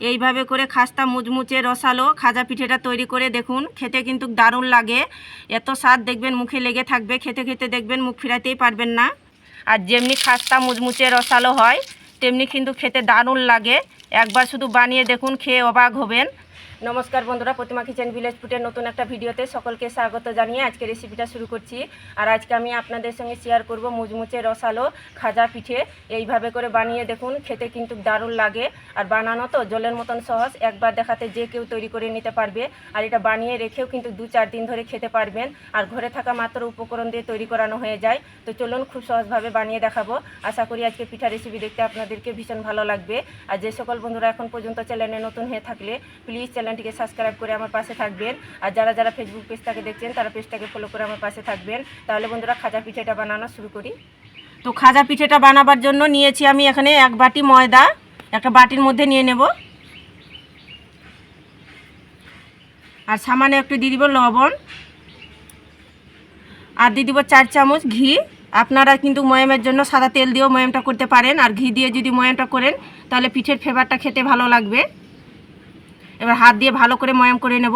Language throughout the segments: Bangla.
এইভাবে করে খাস্তা মুচমুচে রসালো খাজা পিঠেটা তৈরি করে দেখুন, খেতে কিন্তু দারুণ লাগে। এত স্বাদ দেখবেন মুখে লেগে থাকবে, খেতে খেতে দেখবেন মুখ ফিরাতেই পারবেন না। আর যেমনি খাস্তা মুচমুচে রসালো হয় তেমনি কিন্তু খেতে দারুণ লাগে। একবার শুধু বানিয়ে দেখুন, খেয়ে অবাক হবেন। নমস্কার বন্ধুরা, প্রতিমা কিচেন ভিলেজ ফুডের নতুন একটা ভিডিওতে সকলকে স্বাগত জানিয়ে আজকে রেসিপিটা শুরু করছি। আর আজকে আমি আপনাদের সঙ্গে শেয়ার করব মুচমুচে রসালো খাজা পিঠে। এইভাবে করে বানিয়ে দেখুন, খেতে কিন্তু দারুণ লাগে। আর বানানো তো জলের মতন সহজ, একবার দেখাতে যে কেউ তৈরি করে নিতে পারবে। আর এটা বানিয়ে রেখেও কিন্তু 2-4 দিন ধরে খেতে পারবেন। আর ঘরে থাকা মাত্র উপকরণ দিয়ে তৈরি করানো হয়ে যায়। তো চলুন খুব সহজভাবে বানিয়ে দেখাবো। আশা করি আজকে পিঠা রেসিপি দেখতে আপনাদেরকে ভীষণ ভালো লাগবে। আর যে সকল বন্ধুরা এখন পর্যন্ত চ্যানেলে নতুন হয়ে থাকলে প্লিজ চ্যানেলটিকে সাবস্ক্রাইব করে আমার পাশে থাকবেন। আর যারা যারা ফেসবুক পেজটাকে দেখছেন তারা পেজটাকে ফলো করে আমার পাশে থাকবেন। তাহলে বন্ধুরা খাজা পিঠেটা বানানো শুরু করি। তো খাজা পিঠেটা বানাবার জন্য নিয়েছি আমি এখানে 1 বাটি ময়দা, একটা বাটির মধ্যে নিয়ে নেব। আর সামান্য একটু দিয়ে দিব লবণ, আর দিয়ে দিব 4 চামচ ঘি। আপনারা কিন্তু ময়ামের জন্য সাদা তেল দিয়েও ময়ামটা করতে পারেন। আর ঘি দিয়ে যদি ময়ামটা করেন তাহলে পিঠের ফ্লেভারটা খেতে ভালো লাগবে। এবার হাত দিয়ে ভালো করে ময়াম করে নেব।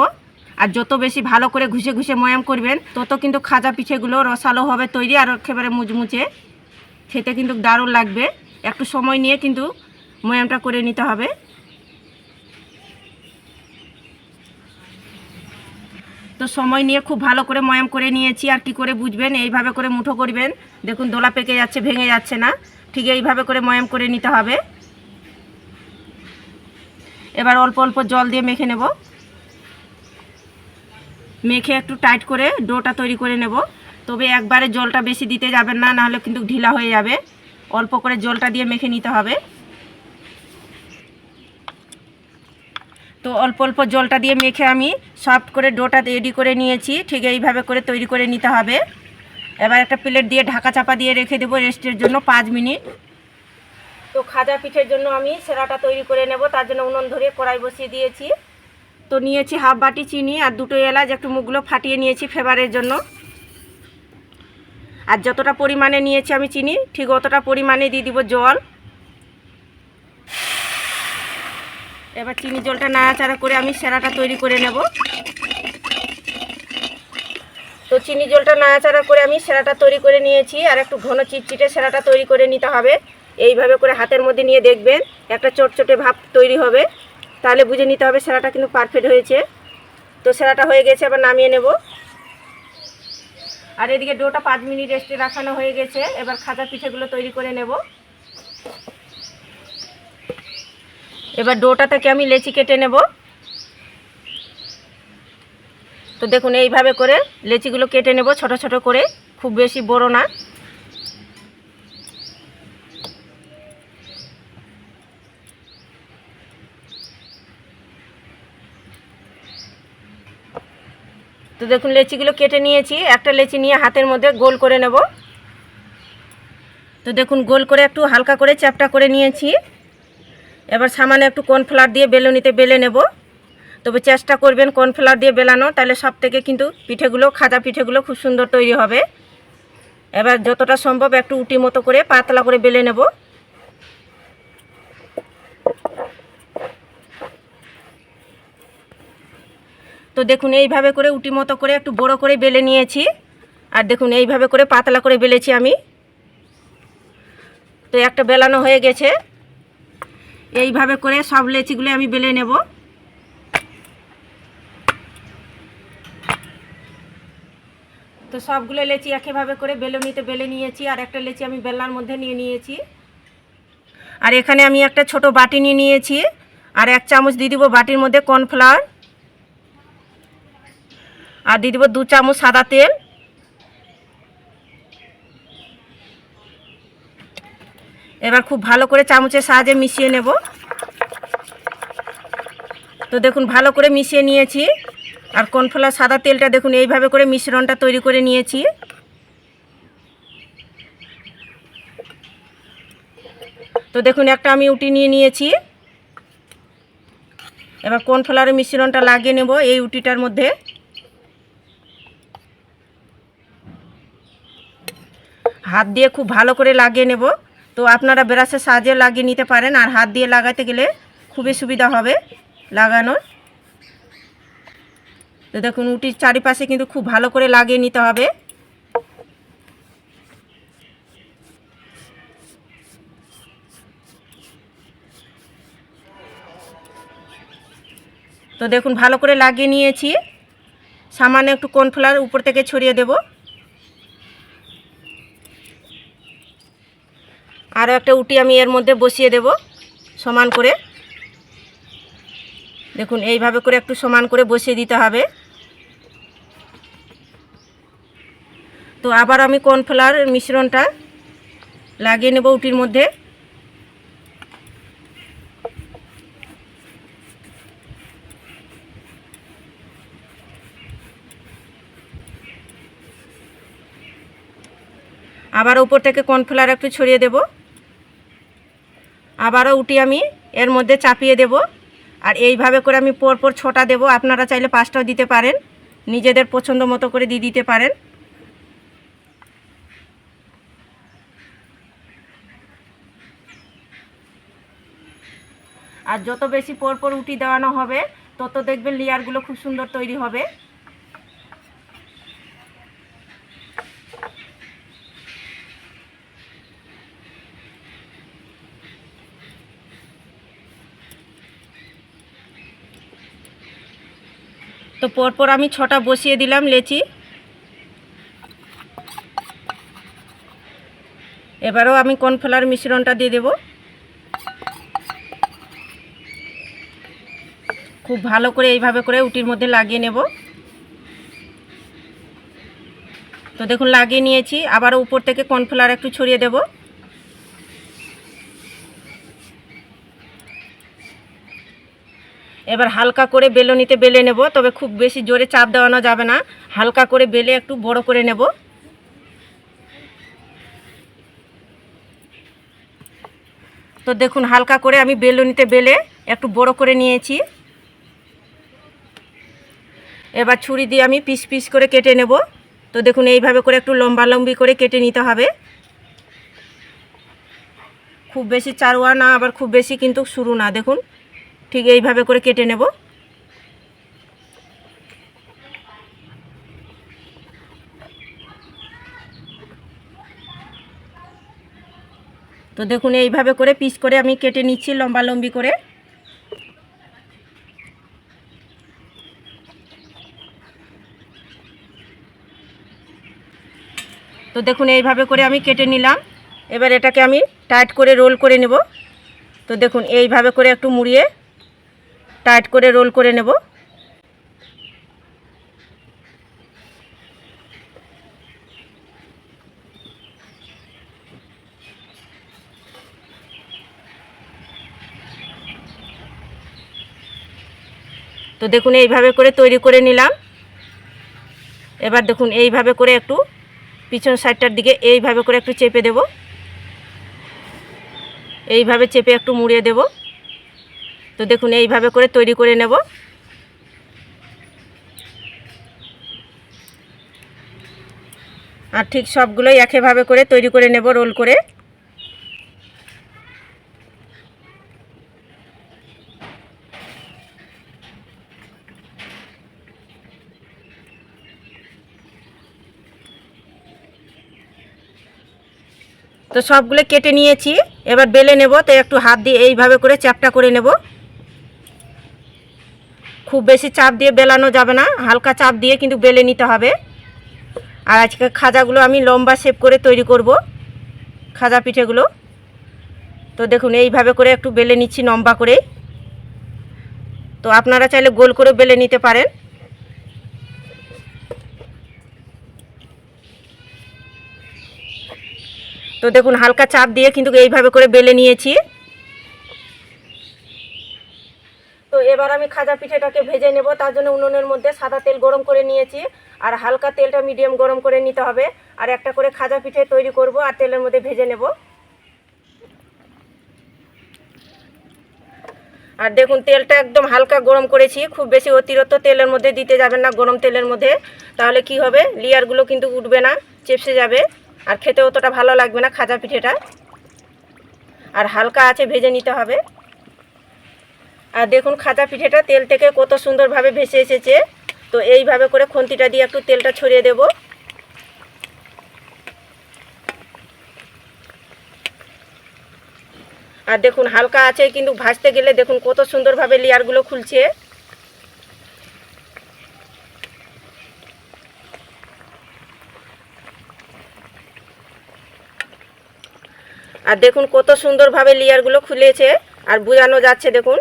আর যত বেশি ভালো করে ঘুষে ঘুষে ময়াম করবেন তত কিন্তু খাজা পিঠেগুলো রসালো হবে তৈরি, আর একেবারে মুচমুচে খেতে কিন্তু দারুণ লাগবে। একটু সময় নিয়ে কিন্তু ময়ামটা করে নিতে হবে। তো সময় নিয়ে খুব ভালো করে ময়াম করে নিয়েছি। আর কি করে বুঝবেন, এইভাবে করে মুঠো করবেন, দেখুন দোলা পেকে যাচ্ছে, ভেঙে যাচ্ছে না। ঠিক এইভাবে করে ময়াম করে নিতে হবে। এবার অল্প অল্প জল দিয়ে মেখে নেব। মেখে একটু টাইট করে ডোটা তৈরি করে নেব। তবে একবারে জলটা বেশি দিতে যাবেন না, নাহলে কিন্তু ঢিলা হয়ে যাবে। অল্প করে জলটা দিয়ে মেখে নিতে হবে। তো অল্প অল্প জলটা দিয়ে মেখে আমি সফট করে ডোটা রেডি করে নিয়েছি। ঠিক এইভাবে করে তৈরি করে নিতে হবে। এবার একটা প্লেট দিয়ে ঢাকা চাপা দিয়ে রেখে দেবো রেস্টের জন্য 5 মিনিট। তো খাজা পিঠের জন্য আমি সেরাটা তৈরি করে নেব। তার জন্য উনুন ধরে কড়াই বসিয়ে দিয়েছি। তো নিয়েছি 1/2 বাটি চিনি আর 2টো এলাচ, একটু মুখগুলো ফাটিয়ে নিয়েছি ফ্লেভারের জন্য। আর যতটা পরিমাণে নিয়েছি আমি চিনি ঠিক অতটা পরিমাণে দিয়ে দিব জল। এবার চিনি জলটা নাড়াচাড়া করে আমি সেরাটা তৈরি করে নেব। তো চিনি জলটা নাড়াচাড়া করে আমি সেরাটা তৈরি করে নিয়েছি। আর একটু ঘন চিটচিটে সেরাটা তৈরি করে নিতে হবে। এইভাবে করে হাতের মধ্যে নিয়ে দেখবেন একটা চটচটে ভাব তৈরি হবে, তাহলে বুঝে নিতে হবে সেরাটা কিন্তু পারফেক্ট হয়েছে। তো সেরাটা হয়ে গেছে, এবার নামিয়ে নেব। আর এদিকে ডোটা 5 মিনিট রেস্টে রাখানো হয়ে গেছে। এবার খাজা পিঠেগুলো তৈরি করে নেব। এবার ডোটা থেকে আমি লেচি কেটে নেব। তো দেখুন এইভাবে করে লেচিগুলো কেটে নেব ছোট ছোট করে, খুব বেশি বড় না। তো দেখুন লেচিগুলো কেটে নিয়েছি। একটা লেচি নিয়ে হাতের মধ্যে গোল করে নেব। তো দেখুন গোল করে একটু হালকা করে চ্যাপটা করে নিয়েছি। এবার সামান্য একটু কর্নফ্লাওয়ার দিয়ে বেলুনিতে বেলে নেব। তবে চেষ্টা করবেন কর্নফ্লাওয়ার দিয়ে বেলানো, তাহলে সব থেকে কিন্তু পিঠেগুলো খাজা পিঠেগুলো খুব সুন্দর তৈরি হবে। এবার যতটা সম্ভব একটু উটি মতো করে পাতলা করে বেলে নেব। তো দেখুন এইভাবে করে উটি মতো করে একটু বড় করে বেলে নিয়েছি। আর দেখুন এইভাবে করে পাতলা করে বেলেছি আমি। তো একটা বেলানো হয়ে গেছে। এইভাবে করে সব লেচিগুলো আমি বেলে নেব। তো সবগুলো লেচি একইভাবে করে বেলুনিতে বেলে নিয়েছি। আর একটা লেচি আমি বেলনার মধ্যে নিয়ে নিয়েছি। আর এখানে আমি একটা ছোট বাটি নিয়ে নিয়েছি। আর 1 চামচ দিয়ে দিব বাটির মধ্যে কর্নফ্লাওয়ার। আর দিয়ে দিব 2 চামচ সাদা তেল। এবার খুব ভালো করে চামচের সাহায্যে মিশিয়ে নেব। তো দেখুন ভালো করে মিশিয়ে নিয়েছি। আর কর্নফ্লাওয়ার সাদা তেলটা দেখুন এইভাবে করে মিশ্রণটা তৈরি করে নিয়েছি। তো দেখুন একটা আমি উটি নিয়ে নিয়েছি। এবার কর্নফ্লাওয়ারের মিশ্রণটা লাগিয়ে নেব এই উটিটার মধ্যে। হাত দিয়ে খুব ভালো করে লাগিয়ে নেব। তো আপনারা ব্রাশের সাহায্যে লাগিয়ে নিতে পারেন। আর হাত দিয়ে লাগাতে গেলে খুবই সুবিধা হবে লাগানোর। তো দেখুন উটির চারিপাশে কিন্তু খুব ভালো করে লাগিয়ে নিতে হবে। তো দেখুন ভালো করে লাগিয়ে নিয়েছি। সামান্য একটু কর্নফ্লাওয়ার উপর থেকে ছড়িয়ে দেব। আরও একটা উটি আমি এর মধ্যে বসিয়ে দেব সমান করে। দেখুন এইভাবে করে একটু সমান করে বসিয়ে দিতে হবে। তো আবার আমি কর্নফ্লাওয়ার মিশ্রণটা লাগিয়ে নেব উটির মধ্যে। আবার উপর থেকে কর্নফ্লাওয়ার একটু ছড়িয়ে দেব। আবারও উটি আমি এর মধ্যে চাপিয়ে দেব। আর এইভাবে করে আমি পরপর 6টা দেব। আপনারা চাইলে 5টাও দিতে পারেন, নিজেদের পছন্দ মতো করে দিয়ে দিতে পারেন। আর যত বেশি পরপর উটি দেওয়ানো হবে তত দেখবেন লেয়ারগুলো খুব সুন্দর তৈরি হবে। তো পরপর আমি 6টা বসিয়ে দিলাম লেচি। এবারেও আমি কর্নফ্লাওয়ার মিশ্রণটা দিয়ে দেব। খুব ভালো করে এইভাবে করে উটির মধ্যে লাগিয়ে নেব। তো দেখুন লাগিয়ে নিয়েছি। আবারও উপর থেকে কর্নফ্লাওয়ার একটু ছড়িয়ে দেব। এবার হালকা করে বেলনিতে বেলে নেব, তবে খুব বেশি জোরে চাপ দেওয়ানো যাবে না। হালকা করে বেলে একটু বড় করে নেব। তো দেখুন হালকা করে আমি বেলনিতে বেলে একটু বড় করে নিয়েছি। এবার ছুরি দিয়ে আমি পিস পিস করে কেটে নেব। তো দেখুন এইভাবে করে একটু লম্বালম্বি করে কেটে নিতে হবে। খুব বেশি চারুয়া না, আবার খুব বেশি কিন্তু সরু না। দেখুন ঠিক এইভাবে করে কেটে নেব। তো দেখুন এইভাবে করে পিস করে আমি কেটে নিচ্ছি লম্বালম্বি করে। তো দেখুন এইভাবে করে আমি কেটে নিলাম। এবার এটাকে আমি টাইট করে রোল করে নেব। তো দেখুন এইভাবে করে একটু মুড়িয়ে টাইট করে রোল করে নেব। তো দেখুন এইভাবে করে তৈরি করে নিলাম। এবার দেখুন এইভাবে করে একটু পিছন সাইডটার দিকে এইভাবে করে একটু চেপে দেব। এইভাবে চেপে একটু মুড়িয়ে দেব। তো দেখুন এইভাবে করে তৈরি করে নেব। আর ঠিক সবগুলোই একইভাবে করে তৈরি করে নেব রোল করে। তো সবগুলো কেটে নিয়েছি। এবার বেলে নেব। তো একটু হাত দিয়ে এইভাবে করে চ্যাপটা করে নেব। খুব বেশি চাপ দিয়ে বেলানো যাবে না, হালকা চাপ দিয়ে কিন্তু বেলে নিতে হবে। আর আজকে খাজাগুলো আমি লম্বা শেপ করে তৈরি করব, খাজা পিঠেগুলো। তো দেখুন এইভাবে করে একটু বেলে নিচ্ছি লম্বা করে। তো আপনারা চাইলে গোল করে বেলে নিতে পারেন। তো দেখুন হালকা চাপ দিয়ে কিন্তু এইভাবে করে বেলে নিয়েছি। তো এবার আমি খাজা পিঠেটাকে ভেজে নেব। তার জন্য উনুনের মধ্যে সাদা তেল গরম করে নিয়েছি। আর হালকা তেলটা মিডিয়াম গরম করে নিতে হবে। আর একটা করে খাজা পিঠে তৈরি করব আর তেলের মধ্যে ভেজে নেব। আর দেখুন তেলটা একদম হালকা গরম করেছি। খুব বেশি অতিরিক্ত তেলের মধ্যে দিতে যাবেন না, গরম তেলের মধ্যে। তাহলে কি হবে, লেয়ারগুলো কিন্তু উঠবে না, চেপসে যাবে। আর খেতে অতটা ভালো লাগবে না খাজা পিঠেটা। আর হালকা আছে ভেজে নিতে হবে। আর দেখুন খাজা পিঠেটা তেল থেকে কত সুন্দরভাবে ভেসে এসেছে। তো এইভাবে করে খুন্তিটা দিয়ে একটু তেলটা ছড়িয়ে দেব। আর দেখুন হালকা আছে, কিন্তু ভাজতে গেলে দেখুন কত সুন্দরভাবে লেয়ারগুলো খুলছে। আর দেখুন কত সুন্দরভাবে লেয়ারগুলো খুলেছে আর বোঝানো যাচ্ছে। দেখুন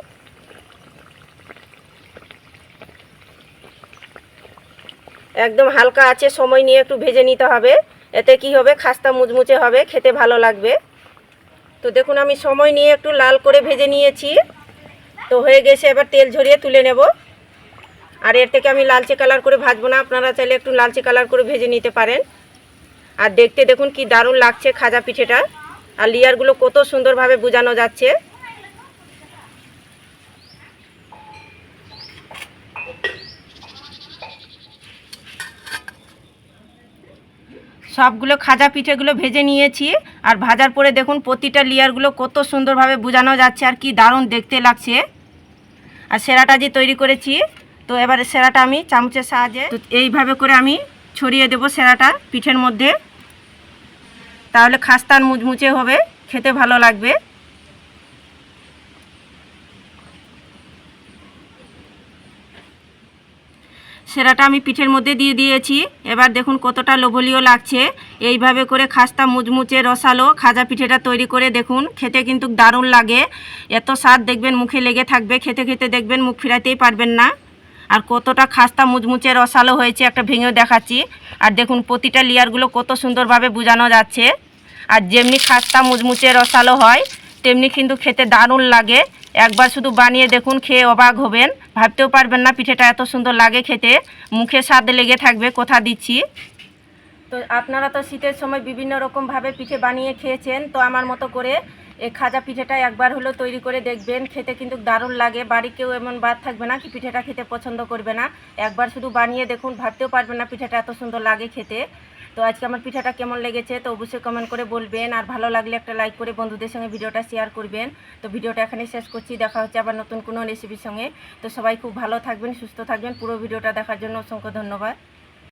একদম হালকা আছে, সময় নিয়ে একটু ভেজে নিতে হবে। এতে কি হবে, খাস্তা মুচমুচে হবে, খেতে ভালো লাগবে। তো দেখুন আমি সময় নিয়ে একটু লাল করে ভেজে নিয়েছি। তো হয়ে গেছে, এবার তেল ঝরিয়ে তুলে নেব। আর এর থেকে আমি লালচে কালার করে ভাজবো না, আপনারা চাইলে একটু লালচে কালার করে ভেজে নিতে পারেন। আর দেখতে দেখুন কি দারুণ লাগছে খাজা পিঠেটা, আর লেয়ারগুলো কত সুন্দরভাবে বোঝানো যাচ্ছে। সবগুলো খাজা পিঠেগুলো ভেজে নিয়েছি। আর ভাজার পরে দেখুন প্রতিটা লেয়ারগুলো কত সুন্দরভাবে বোঝানো যাচ্ছে আর কি দারুণ দেখতে লাগছে। আর সেরাটা যে তৈরি করেছি, তো এবারে সেরাটা আমি চামচের সাহায্যে তো এইভাবে করে আমি ছড়িয়ে দেব সেরাটা পিঠের মধ্যে। তাহলে খাস্তার মুচমুচে হবে, খেতে ভালো লাগবে। সেরাটা আমি পিঠের মধ্যে দিয়ে দিয়েছি। এবার দেখুন কতটা লোভনীয় লাগছে। এইভাবে করে খাস্তা মুচমুচে রসালো খাজা পিঠেটা তৈরি করে দেখুন, খেতে কিন্তু দারুণ লাগে। এত স্বাদ দেখবেন মুখে লেগে থাকবে, খেতে খেতে দেখবেন মুখ ফিরাতেই পারবেন না। আর কতটা খাস্তা মুচমুচে রসালো হয়েছে একটা ভেঙেও দেখাচ্ছি। আর দেখুন প্রতিটা লেয়ারগুলো কত সুন্দরভাবে বোঝানো যাচ্ছে। আর যেমনি খাস্তা মুচমুচে রসালো হয় তেমনি কিন্তু খেতে দারুণ লাগে। একবার শুধু বানিয়ে দেখুন, খেয়ে অবাক হবেন, ভাবতেও পারবেন না পিঠেটা এত সুন্দর লাগে খেতে, মুখে স্বাদ লেগে থাকবে, কথা দিচ্ছি। তো আপনারা তো শীতের সময় বিভিন্ন রকমভাবে পিঠে বানিয়ে খেয়েছেন, তো আমার মতো করে এই খাজা পিঠেটা একবার হলো তৈরি করে দেখবেন, খেতে কিন্তু দারুণ লাগে। বাড়ি কেউ এমন বাদ থাকবে না কি পিঠেটা খেতে পছন্দ করবে না। একবার শুধু বানিয়ে দেখুন, ভাবতেও পারবেন না পিঠেটা এত সুন্দর লাগে খেতে। তো আজকে আমার পিঠাটা কেমন লেগেছে তো অবশ্যই কমেন্ট করে বলবেন। আর ভালো লাগলে একটা লাইক করে বন্ধুদের সঙ্গে ভিডিওটা শেয়ার করবেন। তো ভিডিওটা এখানে শেষ করছি, দেখা হচ্ছে আবার নতুন কোনো রেসিপির সঙ্গে। তো সবাই খুব ভালো থাকবেন, সুস্থ থাকবেন। পুরো ভিডিওটা দেখার জন্য অসংখ্য ধন্যবাদ।